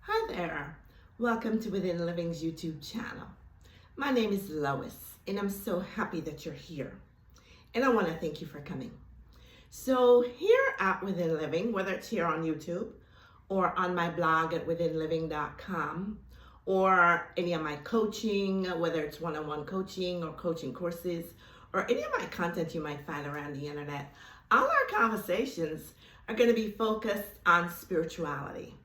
Hi there. Welcome to Within Living's YouTube channel. My name is Lois, and I'm so happy that you're here. And I want to thank you for coming. So here at Within Living, whether it's here on YouTube or on my blog at withinliving.com or any of my coaching, whether it's one-on-one coaching or coaching courses or any of my content you might find around the internet, all our conversations are going to be focused on spirituality,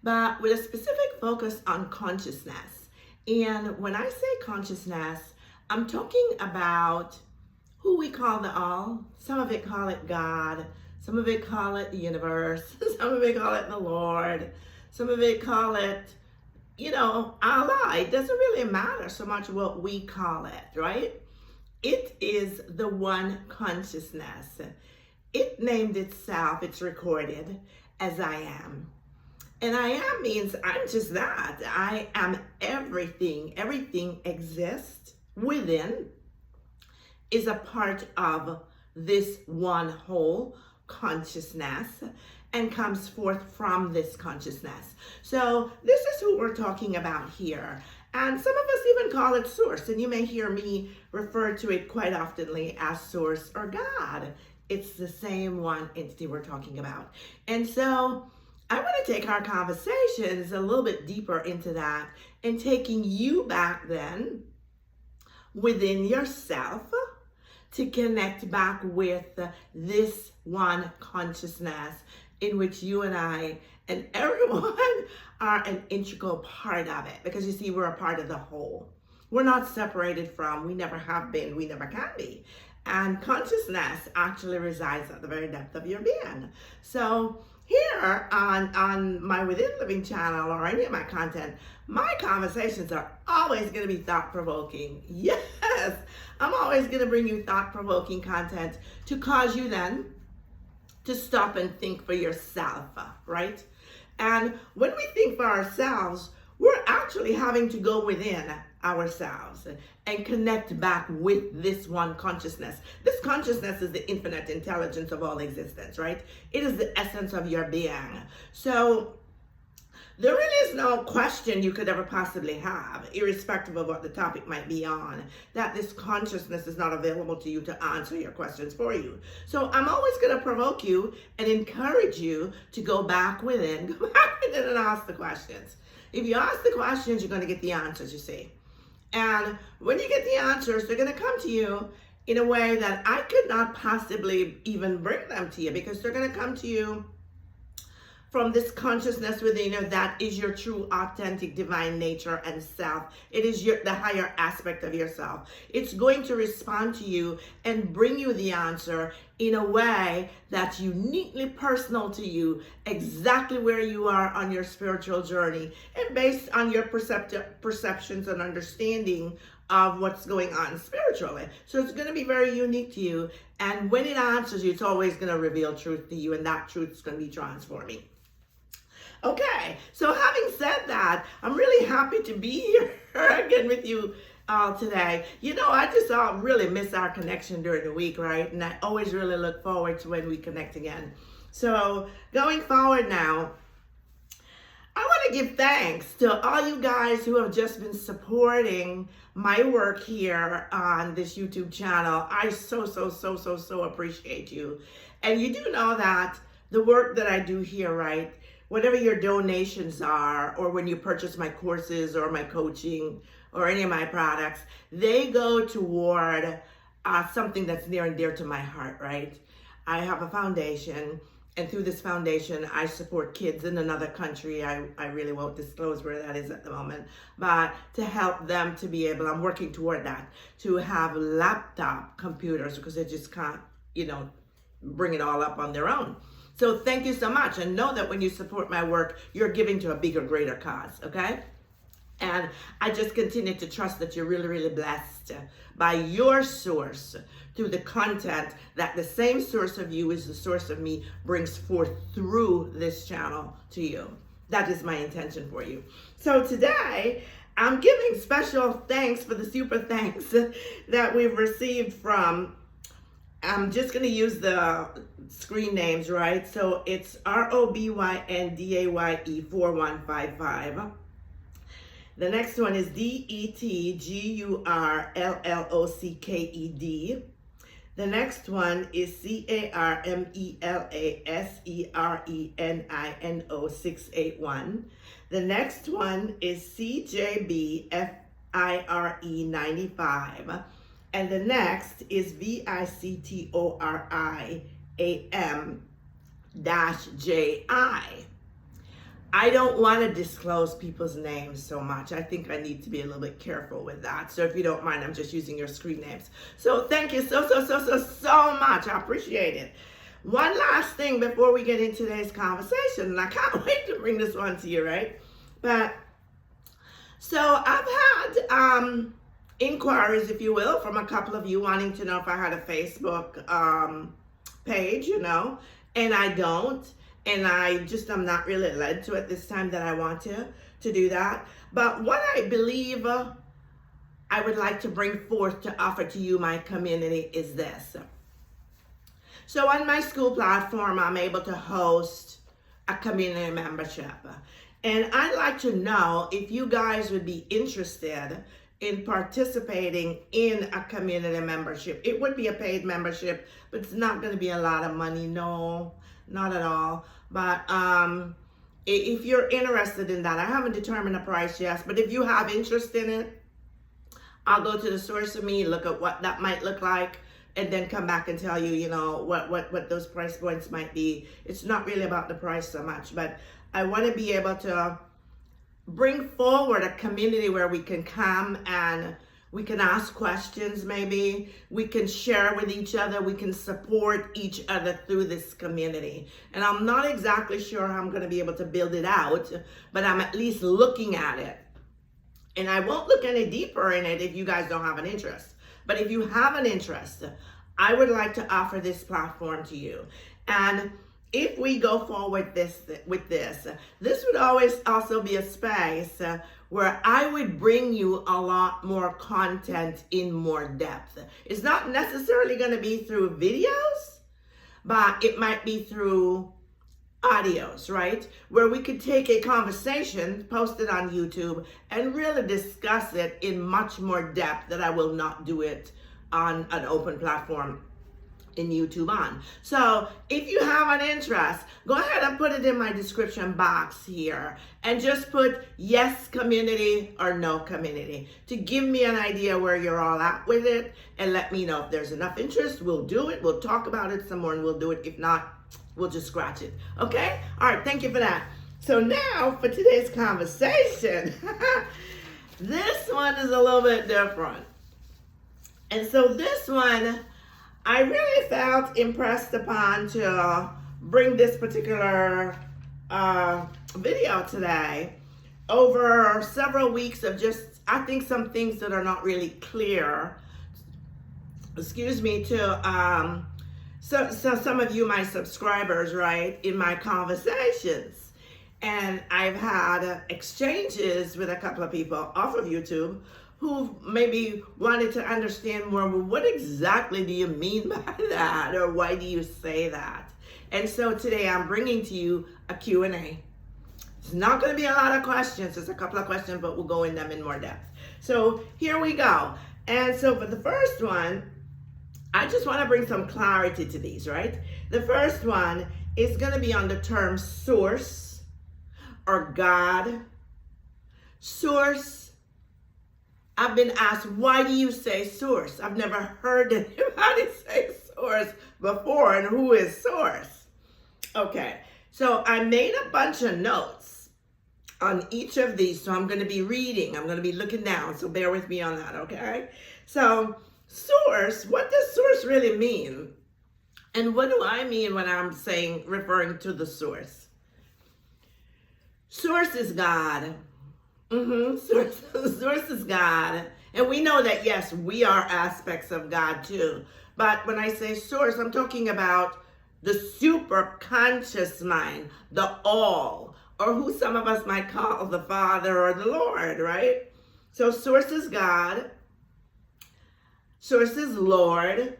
but with a specific focus on consciousness. And when I say consciousness, I'm talking about who we call the all. Some of it call it God, some of it call it the universe, some of it call it the Lord, some of it call it, Allah. It doesn't really matter so much what we call it, right? It is the one consciousness. It named itself, it's recorded as I am. And I am means I'm just that. I am everything. Everything exists within, is a part of this one whole consciousness and comes forth from this consciousness. So this is who we're talking about here. And some of us even call it source. And you may hear me refer to it quite oftenly as source or God. It's the same one entity we're talking about. And so I want to take our conversations a little bit deeper into that and taking you back then within yourself to connect back with this one consciousness in which you and I and everyone are an integral part of it. Because you see, we're a part of the whole. We're not separated from, we never have been, we never can be. And consciousness actually resides at the very depth of your being. So here on my Within Living channel or any of my content, my conversations are always going to be thought-provoking. Yes, I'm always going to bring you thought-provoking content to cause you then to stop and think for yourself, right? And when we think for ourselves, we're actually having to go within ourselves and connect back with this one consciousness. This consciousness is the infinite intelligence of all existence, right? It is the essence of your being. So there really is no question you could ever possibly have, irrespective of what the topic might be on, that this consciousness is not available to you to answer your questions for you. So I'm always going to provoke you and encourage you to go back within and ask the questions. If you ask the questions, you're going to get the answers, you see. And when you get the answers, they're going to come to you in a way that I could not possibly even bring them to you, because they're going to come to you from this consciousness within you that is your true, authentic, divine nature and self. It is the higher aspect of yourself. It's going to respond to you and bring you the answer in a way that's uniquely personal to you, exactly where you are on your spiritual journey, and based on your perceptions and understanding of what's going on spiritually. So it's going to be very unique to you. And when it answers you, it's always going to reveal truth to you, and that truth is going to be transforming. Okay, so having said that, I'm really happy to be here again with you all today. I just really miss our connection during the week, right? And I always really look forward to when we connect again. So going forward now, I want to give thanks to all you guys who have just been supporting my work here on this YouTube channel. I so appreciate you. And you do know that the work that I do here, right? Whatever your donations are, or when you purchase my courses or my coaching or any of my products, they go toward something that's near and dear to my heart, right? I have a foundation, and through this foundation, I support kids in another country. I really won't disclose where that is at the moment, but to help them to be able, I'm working toward that, to have laptop computers, because they just can't, bring it all up on their own. So thank you so much, and know that when you support my work, you're giving to a bigger, greater cause, okay? And I just continue to trust that you're really blessed by your source through the content that the same source of you is the source of me brings forth through this channel to you. That is my intention for you. So today, I'm giving special thanks for the super thanks that we've received from I'm just going to use the screen names, right? So it's ROBYNDAYE 4155. The next one is DETGURLLOCKED. The next one is CARMELASERENINO 681. The next one is CJBFIRE 95. And the next is VICTORIAM-JI. I don't want to disclose people's names so much. I think I need to be a little bit careful with that. So if you don't mind, I'm just using your screen names. So thank you so much. I appreciate it. One last thing before we get into today's conversation, and I can't wait to bring this one to you, right? But so I've had inquiries, if you will, from a couple of you wanting to know if I had a Facebook page, you know, and I don't. And I'm not really led to at this time that I want to do that. But what I believe I would like to bring forth to offer to you, my community, is this. So on my school platform, I'm able to host a community membership. And I'd like to know if you guys would be interested in participating in a community membership. It would be a paid membership, but it's not going to be a lot of money. No, not at all. But if you're interested in that, I haven't determined a price yet, but if you have interest in it, I'll go to the source of me, look at what that might look like, and then come back and tell you, you know, what those price points might be. It's not really about the price so much, but I want to be able to bring forward a community where we can come and we can ask questions, maybe. We can share with each other. We can support each other through this community. And I'm not exactly sure how I'm going to be able to build it out, but I'm at least looking at it. And I won't look any deeper in it if you guys don't have an interest. But if you have an interest, I would like to offer this platform to you. And if we go forward with this would always also be a space where I would bring you a lot more content in more depth. It's not necessarily going to be through videos, but it might be through audios, right? Where we could take a conversation, post it on YouTube, and really discuss it in much more depth that I will not do it on an open platform in YouTube on. So if you have an interest, go ahead and put it in my description box here and just put yes community or no community to give me an idea where you're all at with it, and let me know if there's enough interest. We'll do it. We'll talk about it some more and we'll do it. If not, we'll just scratch it. Okay? All right. Thank you for that. So now for today's conversation, this one is a little bit different. And so this one, I really felt impressed upon to bring this particular video today over several weeks of just, I think, some things that are not really clear. Excuse me, to so some of you, my subscribers, right, in my conversations. And I've had exchanges with a couple of people off of YouTube who maybe wanted to understand more, well, what exactly do you mean by that? Or why do you say that? And so today I'm bringing to you a Q&A. It's not going to be a lot of questions. It's a couple of questions, but we'll go in them in more depth. So here we go. And so for the first one, I just want to bring some clarity to these, right? The first one is going to be on the term source or God. Source. I've been asked, why do you say source? I've never heard anybody say source before, and who is source? Okay, so I made a bunch of notes on each of these, so I'm going to be reading. I'm going to be looking down, so bear with me on that, okay? So source, what does source really mean? And what do I mean when I'm saying, referring to the source? Source is God. Source is God. And we know that, yes, we are aspects of God too. But when I say source, I'm talking about the super conscious mind, the all, or who some of us might call the Father or the Lord, right? So source is God. Source is Lord.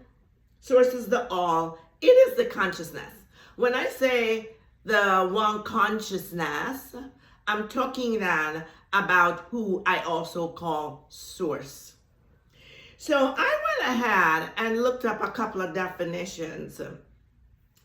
Source is the all. It is the consciousness. When I say the one consciousness, I'm talking then about who I also call source. So I went ahead and looked up a couple of definitions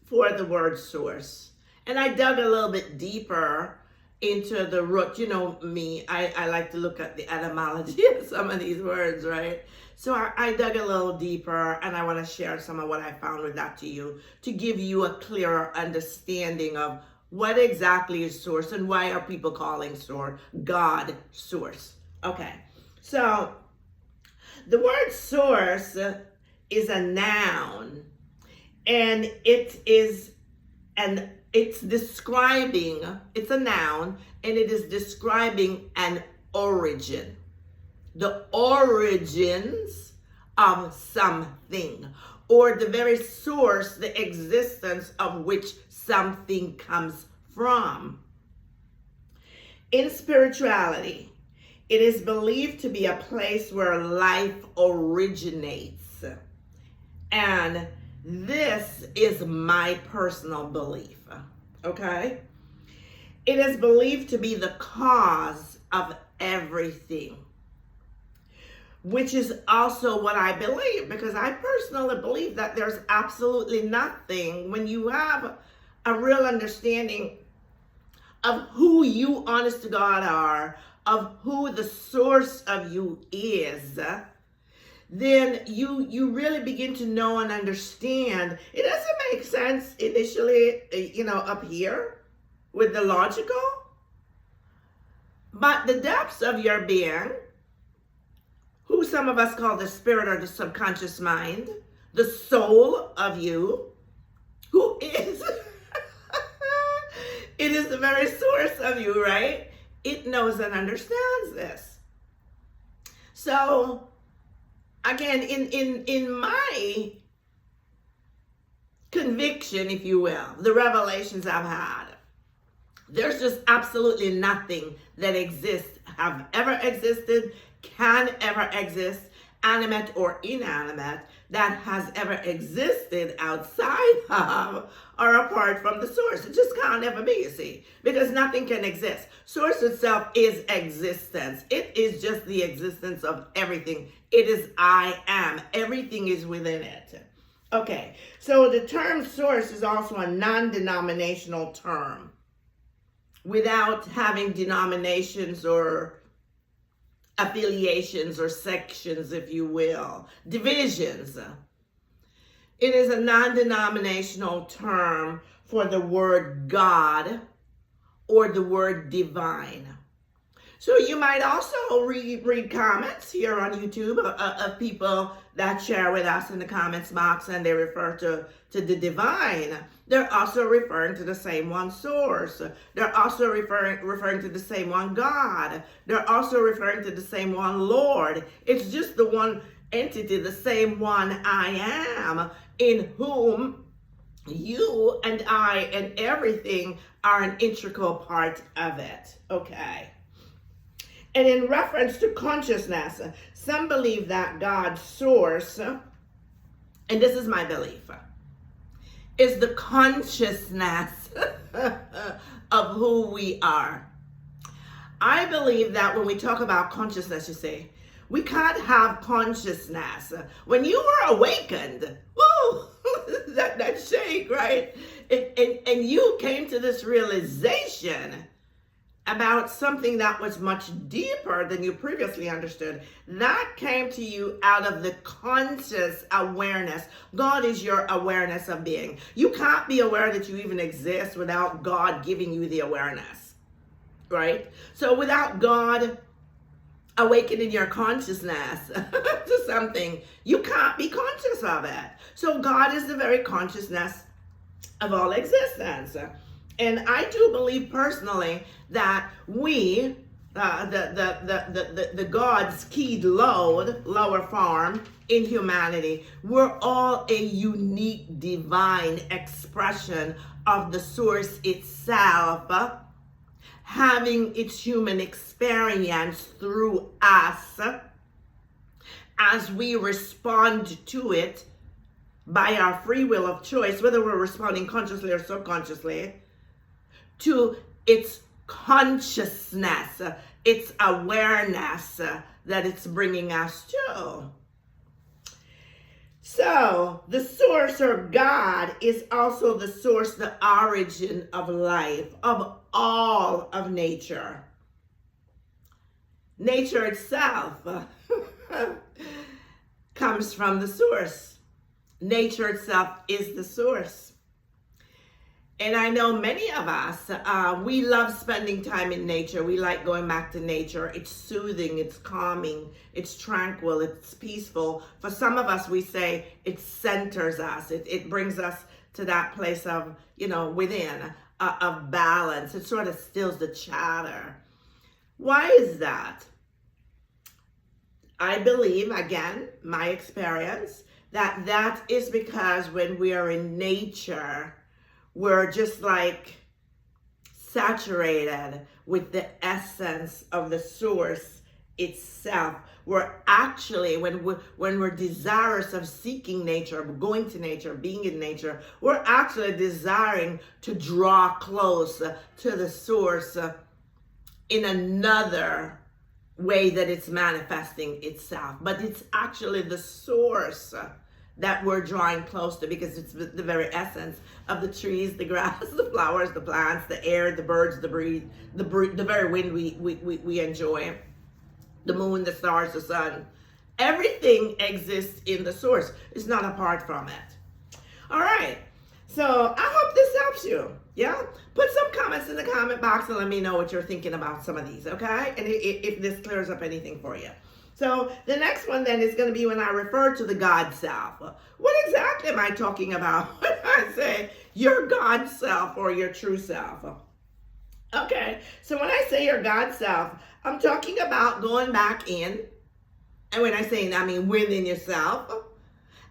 for the word source. And I dug a little bit deeper into the root. You know me, I like to look at the etymology of some of these words, right? So I dug a little deeper, and I want to share some of what I found with that to you, to give you a clearer understanding of what exactly is source and why are people calling source God source. Okay, so the word source is a noun, and it's describing, it's a noun, and it is describing an origin. The origins of something, or the very source, the existence of which something comes from. In spirituality, it is believed to be a place where life originates. And this is my personal belief, okay? It is believed to be the cause of everything, which is also what I believe, because I personally believe that there's absolutely nothing, when you have a real understanding of who you, honest to God, are, of who the source of you is, then you really begin to know and understand. It doesn't make sense initially, up here with the logical, but the depths of your being, who some of us call the spirit or the subconscious mind, the soul of you, who is, it is the very source of you, right? It knows and understands this. So, again, in my conviction, if you will, the revelations I've had, there's just absolutely nothing that exists, have ever existed, can ever exist, animate or inanimate, that has ever existed outside of or apart from the source. It just can't ever be, you see, because nothing can exist. Source itself is existence. It is just the existence of everything. It is I am. Everything is within it. Okay, so the term source is also a non-denominational term, without having denominations or affiliations or sections, if you will, divisions. It is a non-denominational term for the word God or the word divine. So you might also read comments here on YouTube of people that share with us in the comments box, and they refer to the divine. They're also referring to the same one source. They're also referring to the same one God. They're also referring to the same one Lord. It's just the one entity, the same one I am, in whom you and I and everything are an integral part of it. Okay. And in reference to consciousness, some believe that God's source, and this is my belief, is the consciousness of who we are. I believe that when we talk about consciousness, you see, we can't have consciousness. When you were awakened, woo, that shake, right? And you came to this realization about something that was much deeper than you previously understood. That came to you out of the conscious awareness. God is your awareness of being. You can't be aware that you even exist without God giving you the awareness, right? So without God awakening your consciousness to something, you can't be conscious of it. So God is the very consciousness of all existence. And I do believe personally that we, the God's keyed lower form in humanity, we're all a unique divine expression of the source itself, having its human experience through us as we respond to it by our free will of choice, whether we're responding consciously or subconsciously, to its consciousness, its awareness that it's bringing us to. So the source or God is also the source, the origin of life, of all of nature. Nature itself comes from the source. Nature itself is the source. And I know many of us, we love spending time in nature. We like going back to nature. It's soothing, it's calming, it's tranquil, it's peaceful. For some of us, we say it centers us. It brings us to that place of, within, of balance. It sort of stills the chatter. Why is that? I believe, again, my experience, that is because when we are in nature, we're just like saturated with the essence of the source itself. We're actually, when we're desirous of seeking nature, going to nature, being in nature, we're actually desiring to draw close to the source in another way that it's manifesting itself. But it's actually the source that we're drawing close to, because it's the very essence of the trees, the grass, the flowers, the plants, the air, the birds, the breeze, the very wind we enjoy, the moon, the stars, the sun. Everything exists in the source. It's not apart from it. All right. So I hope this helps you. Yeah? Put some comments in the comment box and let me know what you're thinking about some of these, okay? And if this clears up anything for you. So the next one then is going to be when I refer to the God self. What exactly am I talking about when I say your God self or your true self? Okay, so when I say your God self, I'm talking about going back in, and when I say I mean within yourself,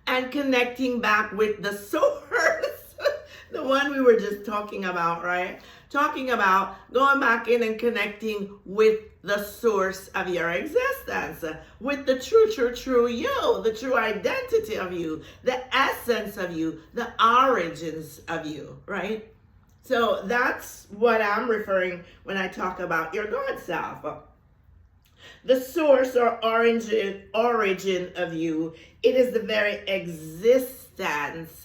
and connecting back with the source, the one we were just talking about, right? Talking about going back in and connecting with the source of your existence, with the true you, the true identity of you, the essence of you, the origins of you, right? So that's what I'm referring when I talk about your God self. The source or origin of you, it is the very existence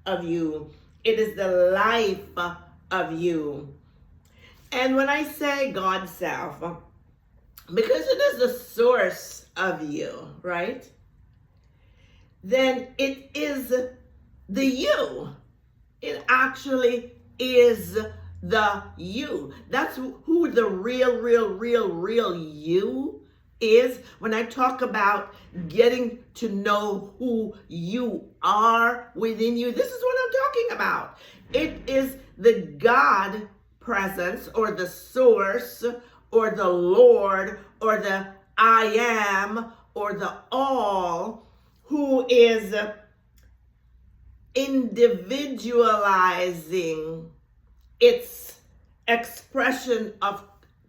of you. It is the life of you. And when I say God self, because it is the source of you, right? Then it is the you. It actually is the you. That's who the real you is. When I talk about getting to know who you are within you, this is what I'm talking about. It is the God presence or the source or the Lord or the I am or the all who is individualizing its expression of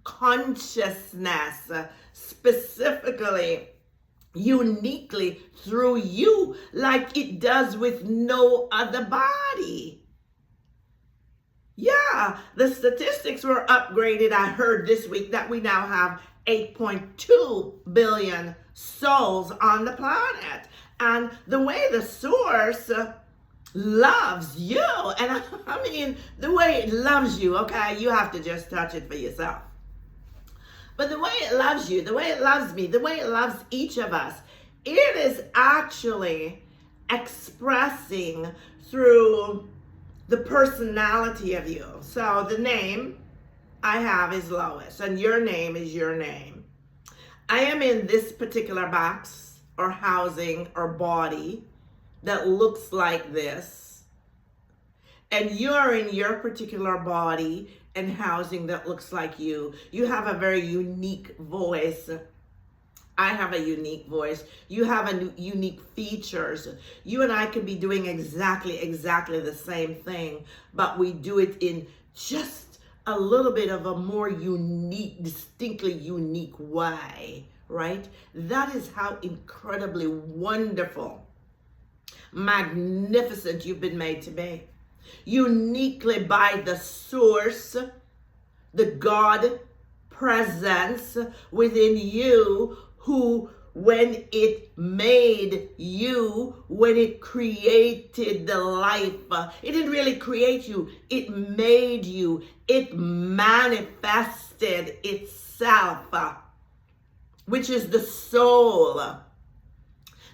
consciousness, specifically, uniquely through you, like it does with no other body. Yeah, the statistics were upgraded. I heard this week that we now have 8.2 billion souls on the planet. And the way the source loves you, and I mean, the way it loves you, okay, you have to just touch it for yourself. But the way it loves you, the way it loves me, the way it loves each of us, it is actually expressing through the personality of you. So the name I have is Lois, and your name is your name. I am in this particular box or housing or body that looks like this, and you're in your particular body and housing that looks like you. You have a very unique voice. I have a unique voice. You have unique features. You and I could be doing exactly the same thing, but we do it in just a little bit of a more unique, distinctly unique way, right? That is how incredibly wonderful magnificent you've been made to be. Uniquely by the source, the God presence within you, who when it made you, when it created the life, it didn't really create you, it made you, it manifested itself, which is the soul.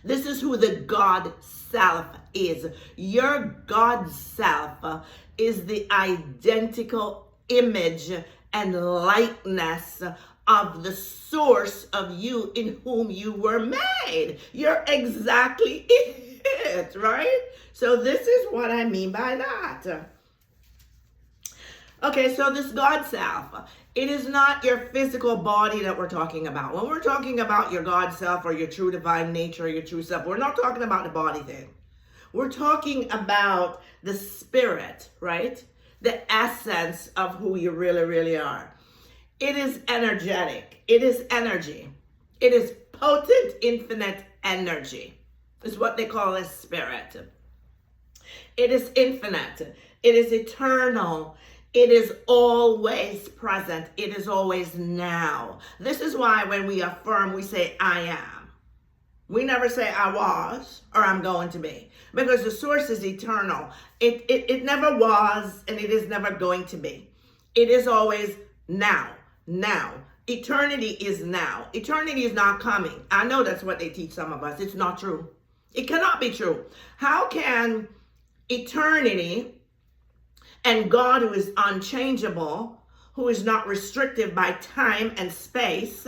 This is who the God self is. Your God self is the identical image and likeness of the source of you in whom you were made. You're exactly it, right? So this is what I mean by that. Okay, so this God self, it is not your physical body that we're talking about. When we're talking about your God self or your true divine nature or your true self, we're not talking about the body thing. We're talking about the spirit, right? The essence of who you really, really are. It is energetic. It is energy. It is potent, infinite energy. Is what they call a spirit. It is infinite. It is eternal. It is always present. It is always now. This is why when we affirm, we say, I am. We never say I was or I'm going to be, because the source is eternal. It never was and it is never going to be. It is always now. Now. Eternity is now. Eternity is not coming. I know that's what they teach some of us. It's not true. It cannot be true. How can eternity and God, who is unchangeable, who is not restricted by time and space,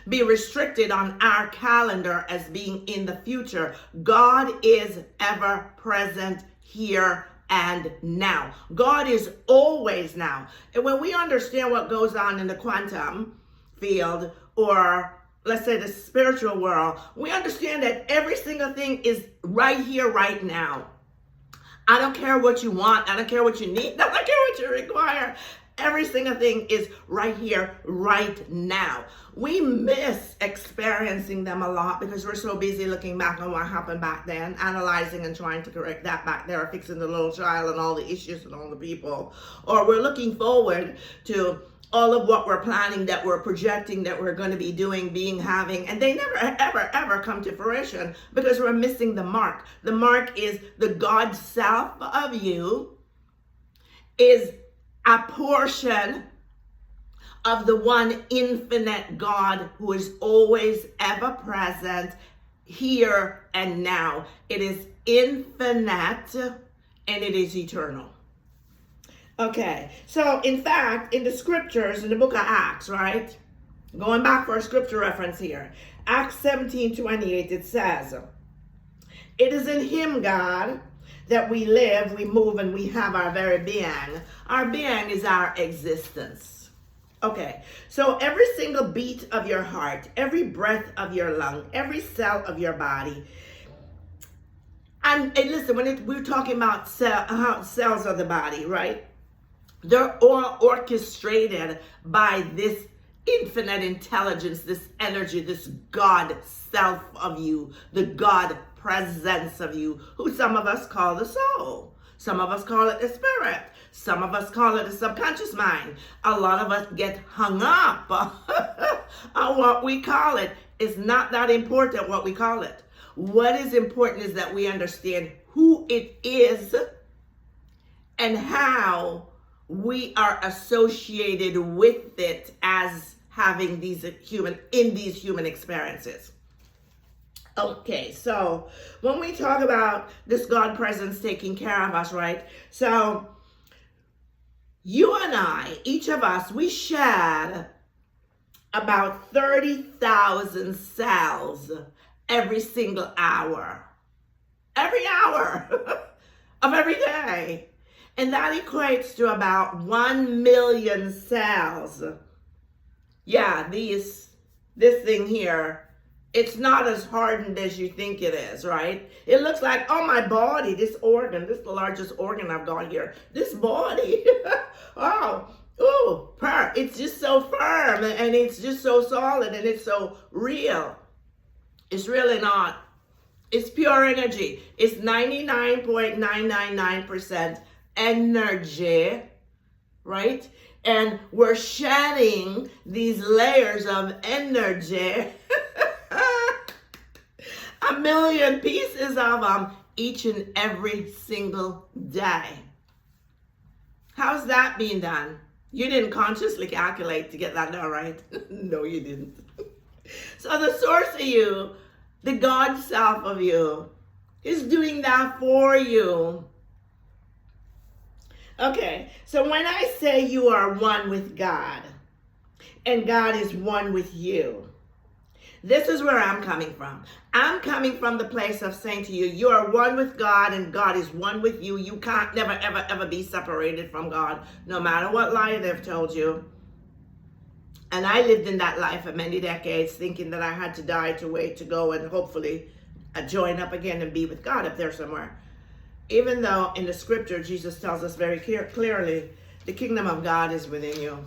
be restricted on our calendar as being in the future? God is ever present here and now. God is always now. And when we understand what goes on in the quantum field, or let's say the spiritual world, we understand that every single thing is right here, right now. I don't care what you want. I don't care what you need. I don't care what you require. Every single thing is right here, right now. We miss experiencing them a lot because we're so busy looking back on what happened back then, analyzing and trying to correct that back there, fixing the little child and all the issues and all the people. Or we're looking forward to all of what we're planning, that we're projecting, that we're going to be doing, being, having, and they never, ever, ever come to fruition because we're missing the mark. The mark is the God self of you is a portion of the one infinite God who is always ever present here and now. It is infinite and it is eternal. Okay, so in fact, in the scriptures, in the book of Acts, right? Going back for a scripture reference here. Acts 17:28, it says, it is in him, God, that we live, we move, and we have our very being. Our being is our existence. Okay, so every single beat of your heart, every breath of your lung, every cell of your body. And listen, when we're talking about cells of the body, right? They're all orchestrated by this infinite intelligence, this energy, this God self of you, the God presence of you, who some of us call the soul. Some of us call it the spirit. Some of us call it the subconscious mind. A lot of us get hung up on what we call it. It's not that important what we call it. What is important is that we understand who it is and how we are associated with it as having these human experiences. Okay, so when we talk about this God presence taking care of us, right? So you and I, each of us, we shed about 30,000 cells every single hour. Every hour of every day. And that equates to about 1 million cells. Yeah, this thing here, it's not as hardened as you think it is, right? It looks like, oh, my body, this organ, this is the largest organ I've got here. This body, it's just so firm and it's just so solid and it's so real. It's really not It's pure energy. It's 99.999% energy, right? And we're shedding these layers of energy, a million pieces of them each and every single day. How's that being done? You didn't consciously calculate to get that done, right? No, you didn't. So the source of you, the God self of you, is doing that for you. Okay, so when I say you are one with God, and God is one with you, this is where I'm coming from. I'm coming from the place of saying to you, you are one with God and God is one with you. You can't never, ever, ever be separated from God, no matter what lie they've told you. And I lived in that life for many decades, thinking that I had to die to wait to go and hopefully join up again and be with God up there somewhere. Even though in the scripture, Jesus tells us very clearly, the kingdom of God is within you.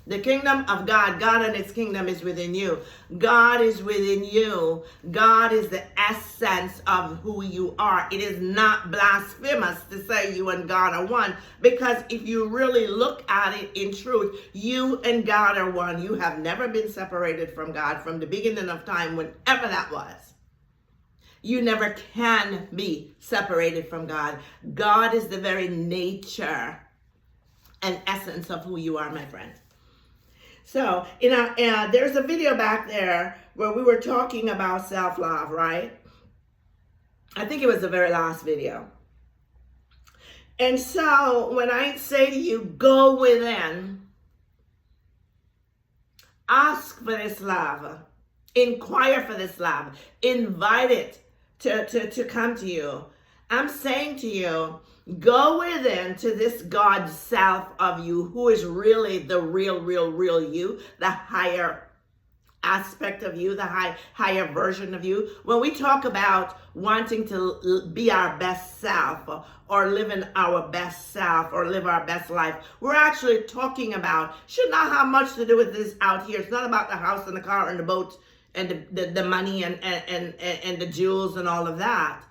The kingdom of God, God and its kingdom is within you. God is within you. God is the essence of who you are. It is not blasphemous to say you and God are one, because if you really look at it in truth, you and God are one. You have never been separated from God from the beginning of time, whenever that was. You never can be separated from God. God is the very nature and essence of who you are, my friend. So, there's a video back there where we were talking about self-love, right? I think it was the very last video. And so, when I say to you, go within, ask for this love, inquire for this love, invite it to come to you. I'm saying to you, go within to this God self of you, who is really the real you, the higher aspect of you, the higher version of you. When we talk about wanting to be our best self, or live in our best self, or live our best life, we're actually talking about, should not have much to do with this out here. It's not about the house and the car and the boat and the money and the jewels and all of that.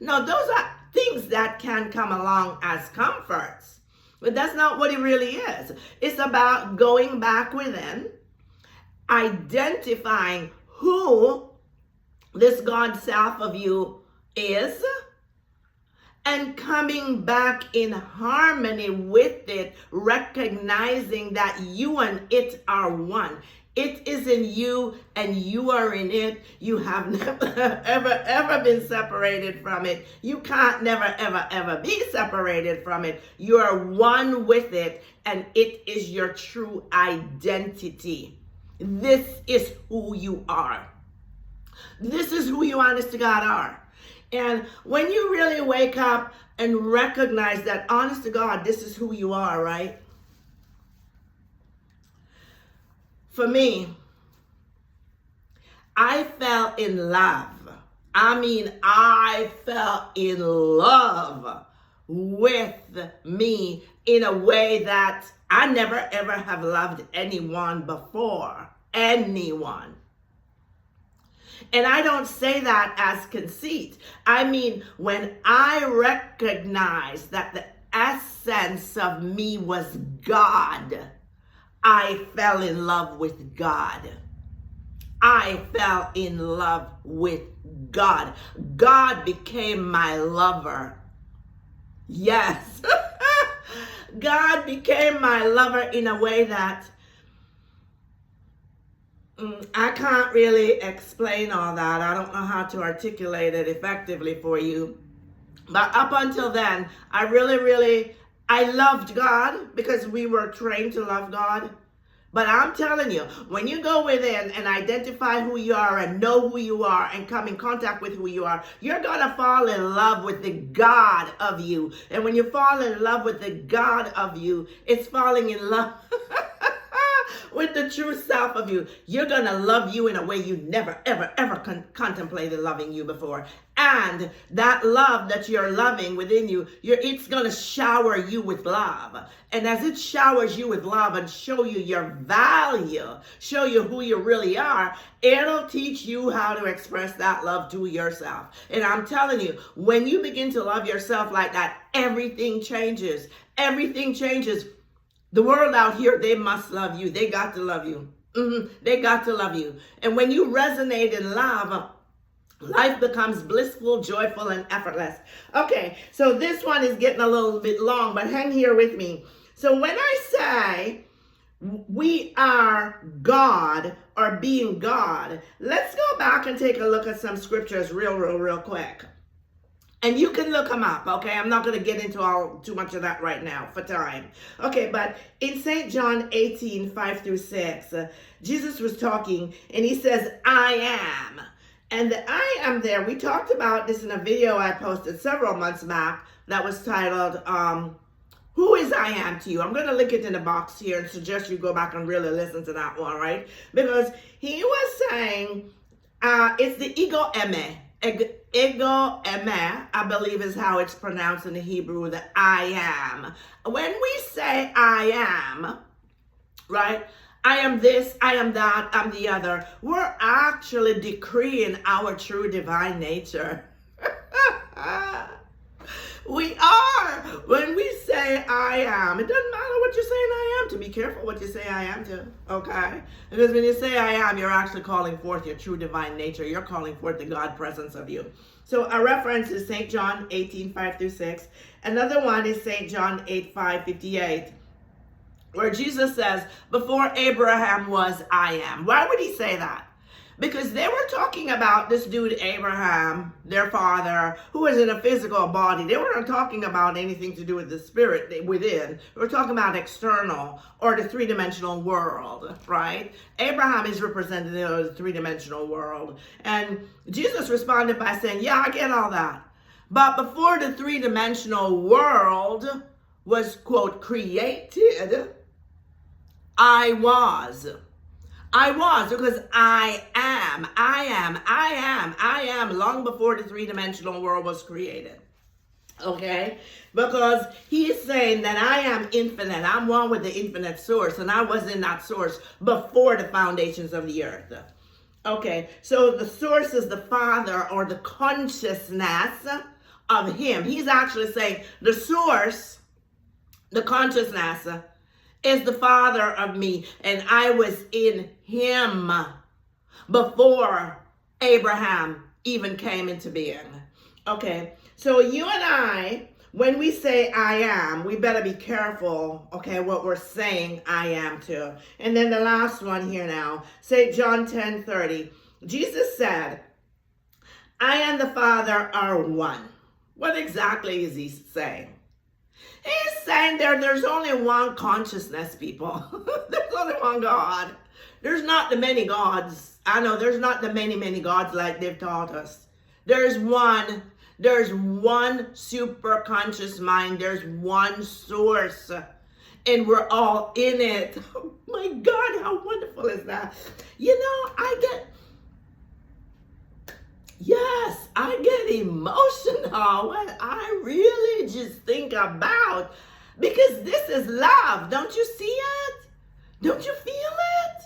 No, those are things that can come along as comforts, but that's not what it really is. It's about going back within, identifying who this God self of you is, and coming back in harmony with it, recognizing that you and it are one. It is in you and you are in it. You have never, ever been separated from it. You can't never, ever be separated from it. You are one with it, and it is your true identity. This is who you are. This is who you, honest to God, are. And when you really wake up and recognize that, honest to God, this is who you are, right? For me, I fell in love. I fell in love with me in a way that I never ever have loved anyone before. Anyone. And I don't say that as conceit. I mean, when I recognized that the essence of me was God, I fell in love with God. I fell in love with God. God became my lover. Yes. God became my lover in a way that I can't really explain all that. I don't know how to articulate it effectively for you. But up until then, I loved God because we were trained to love God. But I'm telling you, when you go within and identify who you are and know who you are and come in contact with who you are, you're going to fall in love with the God of you. And when you fall in love with the God of you, it's falling in love with the true self of you. You're going to love you in a way you never, ever contemplated loving you before. And that love that you're loving within you, it's going to shower you with love. And as it showers you with love and show you your value, show you who you really are, it'll teach you how to express that love to yourself. And I'm telling you, when you begin to love yourself like that, everything changes. Everything changes. The world out here, they must love you. They got to love you. They got to love you. And when you resonate in love, life becomes blissful, joyful, and effortless. Okay, so this one is getting a little bit long, but hang here with me. So when I say we are God or being God, let's go back and take a look at some scriptures real quick. And you can look them up, okay? I'm not going to get into too much of that right now for time. Okay, but in St. John 18, 5 through 6, Jesus was talking, and he says, I am. And the I am there, we talked about this in a video I posted several months back that was titled, Who is I am to you? I'm going to link it in the box here and suggest you go back and really listen to that one, right? Because he was saying, it's the ego eme. Ego eme, I believe is how it's pronounced in the Hebrew, the I am. When we say I am, right? I am this, I am that, I'm the other. We're actually decreeing our true divine nature. We are. When we say I am, it doesn't matter what you're saying I am to. Be careful what you say I am to, okay? Because when you say I am, you're actually calling forth your true divine nature. You're calling forth the God presence of you. So a reference is St. John 18, 5 through 6. Another one is St. John 8, 5, 58. Where Jesus says, before Abraham was, I am. Why would he say that? Because they were talking about this dude, Abraham, their father, who was in a physical body. They weren't talking about anything to do with the spirit within. They were talking about external or the three-dimensional world, right? Abraham is representative of the three-dimensional world. And Jesus responded by saying, yeah, I get all that. But before the three-dimensional world was, quote, created, I was, because I am, long before the three-dimensional world was created. Okay? Because he is saying that I am infinite. I'm one with the infinite source, and I was in that source before the foundations of the earth. Okay, so the source is the Father or the consciousness of him. He's actually saying the source, the consciousness, is the Father of me, and I was in him before Abraham even came into being. Okay, so you and I, when we say I am, we better be careful, okay, what we're saying I am to. And then the last one here now, St. John 10:30. Jesus said, I and the Father are one. What exactly is he saying? He's saying there's only one consciousness, people. There's only one God. There's not the many gods. I know there's not the many gods like they've taught us. There's one super conscious mind. There's one source. And we're all in it. Oh my God, how wonderful is that? You know, I get emotional when I really just think about, because this is love. Don't you see it? Don't you feel it?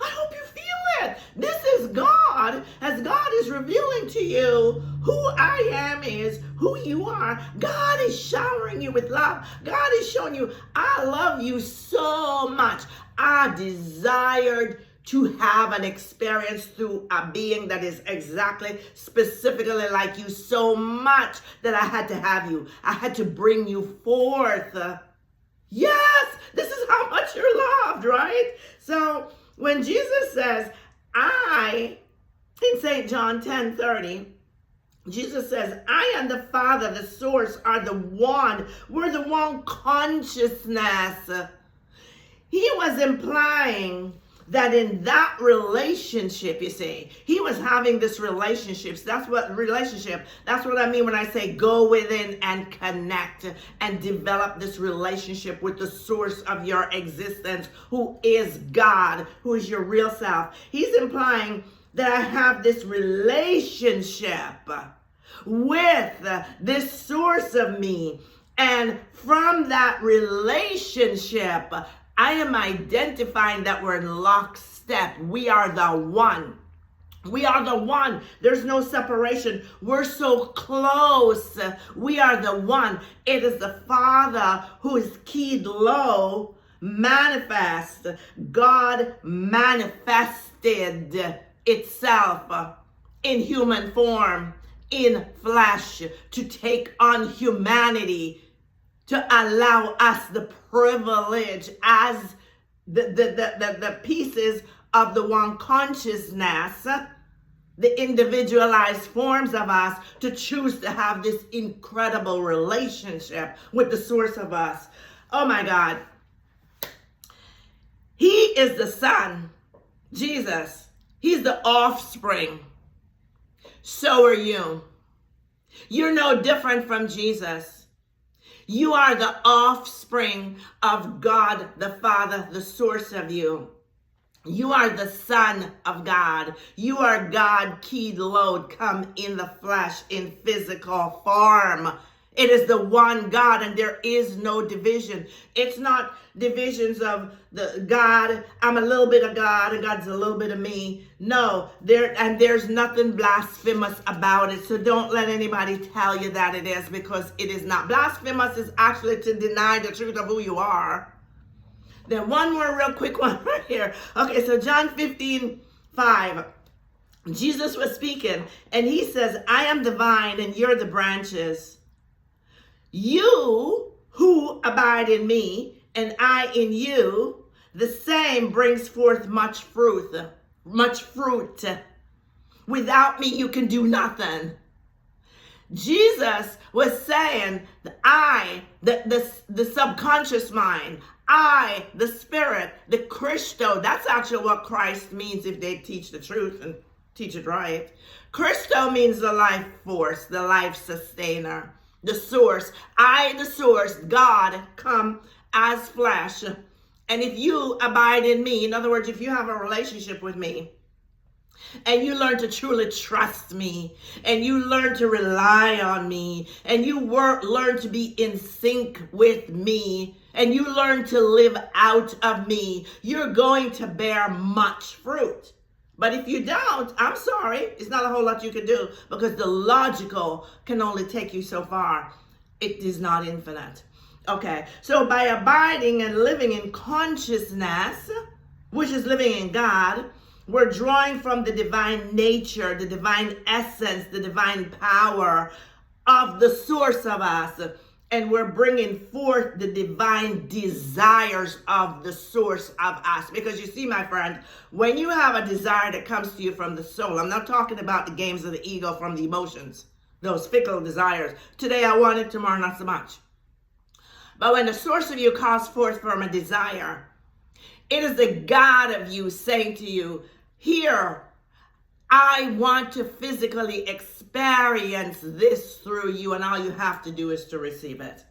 I hope you feel it. This is God, as God is revealing to you who I am is, who you are. God is showering you with love. God is showing you, I love you so much. I desired to have an experience through a being that is exactly, specifically like you so much that I had to have you. I had to bring you forth. Yes, this is how much you're loved, right? So when Jesus says, I, in St. John 10:30, Jesus says, I and the Father, the source, are the one. We're the one consciousness. He was implying that in that relationship, you see, he was having this relationship. That's what I mean when I say go within and connect and develop this relationship with the source of your existence, who is God, who is your real self. He's implying that I have this relationship with this source of me. And from that relationship, I am identifying that we're in lockstep. We are the one. We are the one. There's no separation. We're so close. We are the one. It is the Father who is keyed low, manifest. God manifested itself in human form, in flesh, to take on humanity, to allow us the privilege as the pieces of the one consciousness, the individualized forms of us, to choose to have this incredible relationship with the source of us. Oh my God. He is the Son, Jesus. He's the offspring. So are you. You're no different from Jesus. You are the offspring of God the Father, the source of you. You are the Son of God. You are God keyed low, come in the flesh, in physical form. It is the one God, and there is no division. It's not divisions of the God, I'm a little bit of God, and God's a little bit of me. No, there's nothing blasphemous about it. So don't let anybody tell you that it is, because it is not. Blasphemous is actually to deny the truth of who you are. Then one more real quick one right here. Okay, so John 15:5. Jesus was speaking, and he says, I am the vine, and you're the branches. You who abide in me, and I in you, the same brings forth much fruit. Much fruit. Without me, you can do nothing. Jesus was saying, the subconscious mind, I, the spirit, the Christo, that's actually what Christ means if they teach the truth and teach it right. Christo means the life force, the life sustainer, the source. I, the source, God, come as flesh. And if you abide in me, in other words, if you have a relationship with me, and you learn to truly trust me, and you learn to rely on me, and you learn to be in sync with me, and you learn to live out of me, you're going to bear much fruit. But if you don't, I'm sorry, it's not a whole lot you can do, because the logical can only take you so far. It is not infinite. Okay, so by abiding and living in consciousness, which is living in God, we're drawing from the divine nature, the divine essence, the divine power of the source of us. And we're bringing forth the divine desires of the source of us. Because you see, my friend, when you have a desire that comes to you from the soul, I'm not talking about the games of the ego from the emotions, those fickle desires. Today I want it, tomorrow not so much. But when the source of you calls forth from a desire, it is the God of you saying to you, here, I want to physically experience this through you, and all you have to do is to receive it.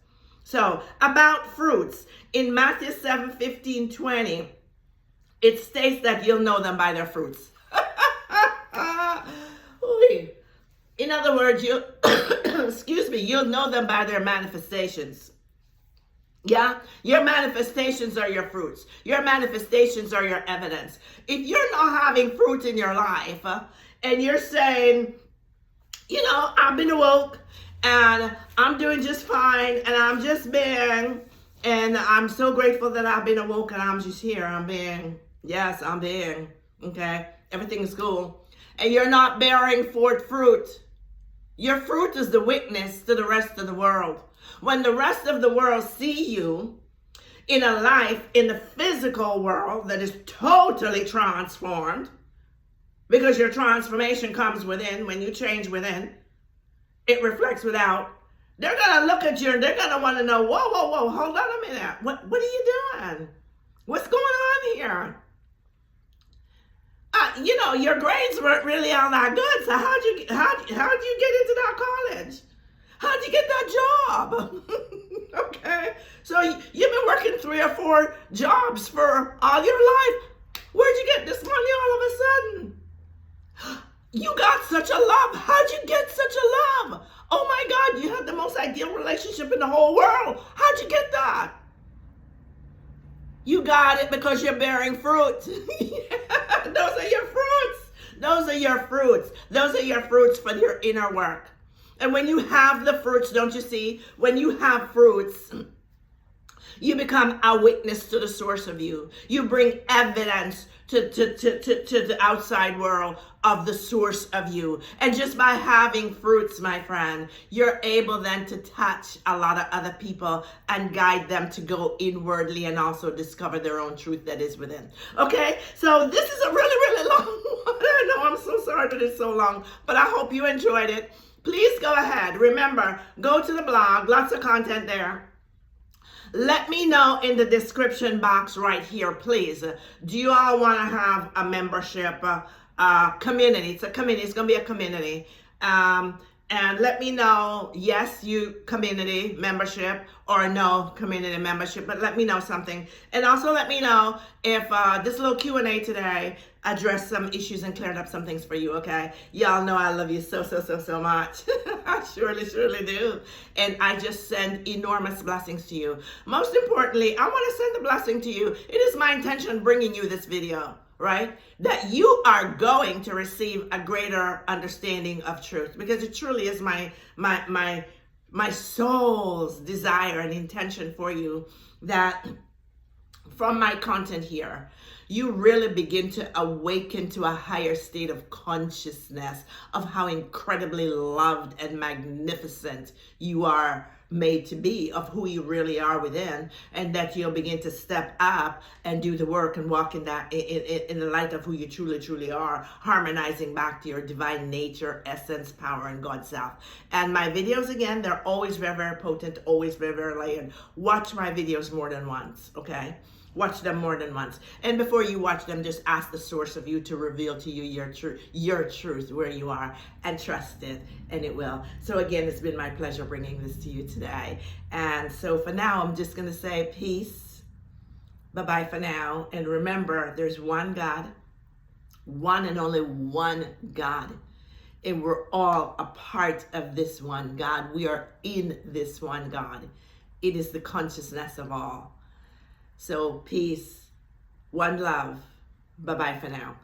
So, about fruits, in Matthew 7:15-20, it states that you'll know them by their fruits. In other words, you'll know them by their manifestations. Yeah, your manifestations are your fruits. Your manifestations are your evidence. If you're not having fruit in your life and you're saying, you know, I've been awoke and I'm doing just fine and I'm just being, and I'm so grateful that I've been awoke and I'm just here. I'm being, okay, everything is cool. And you're not bearing forth fruit. Your fruit is the witness to the rest of the world. When the rest of the world see you in a life in the physical world that is totally transformed, because your transformation comes within, when you change within, it reflects without. They're going to look at you and they're going to want to know, whoa, hold on a minute. What are you doing? What's going on here? Your grades weren't really all that good. So how'd you get into that college? How'd you get that job? Okay. So you've been working 3 or 4 jobs for all your life. Where'd you get this money all of a sudden? You got such a love. How'd you get such a love? Oh my God, you have the most ideal relationship in the whole world. How'd you get that? You got it because you're bearing fruit. Those are your fruits. Those are your fruits. Those are your fruits for your inner work. And when you have the fruits, don't you see? When you have fruits, you become a witness to the source of you. You bring evidence to the outside world of the source of you. And just by having fruits, my friend, you're able then to touch a lot of other people and guide them to go inwardly and also discover their own truth that is within. Okay, so this is a really, really long one. I know, I'm so sorry that it's so long, but I hope you enjoyed it. Please go ahead. Remember, go to the blog, lots of content there. Let me know in the description box right here, please. Do you all want to have a membership community? It's a community. It's going to be a community. And let me know, yes, you community membership, or no community membership, but let me know something. And also let me know if this little Q&A today addressed some issues and cleared up some things for you, okay? Y'all know I love you so, so, so, so much. I surely, surely do. And I just send enormous blessings to you. Most importantly, I want to send a blessing to you. It is my intention bringing you this video, right? That you are going to receive a greater understanding of truth, because it truly is my soul's desire and intention for you that from my content here, you really begin to awaken to a higher state of consciousness of how incredibly loved and magnificent you are made to be, of who you really are within, and that you'll begin to step up and do the work and walk in that in the light of who you truly, truly are, harmonizing back to your divine nature, essence, power, and God self. And my videos, again, they're always very, very potent, always very, very layered. Watch my videos more than once, okay? Watch them more than once. And before you watch them, just ask the source of you to reveal to you your truth, where you are, and trust it, and it will. So again, it's been my pleasure bringing this to you today. And so for now, I'm just going to say peace. Bye-bye for now. And remember, there's one God, one and only one God. And we're all a part of this one God. We are in this one God. It is the consciousness of all. So peace, one love. Bye-bye for now.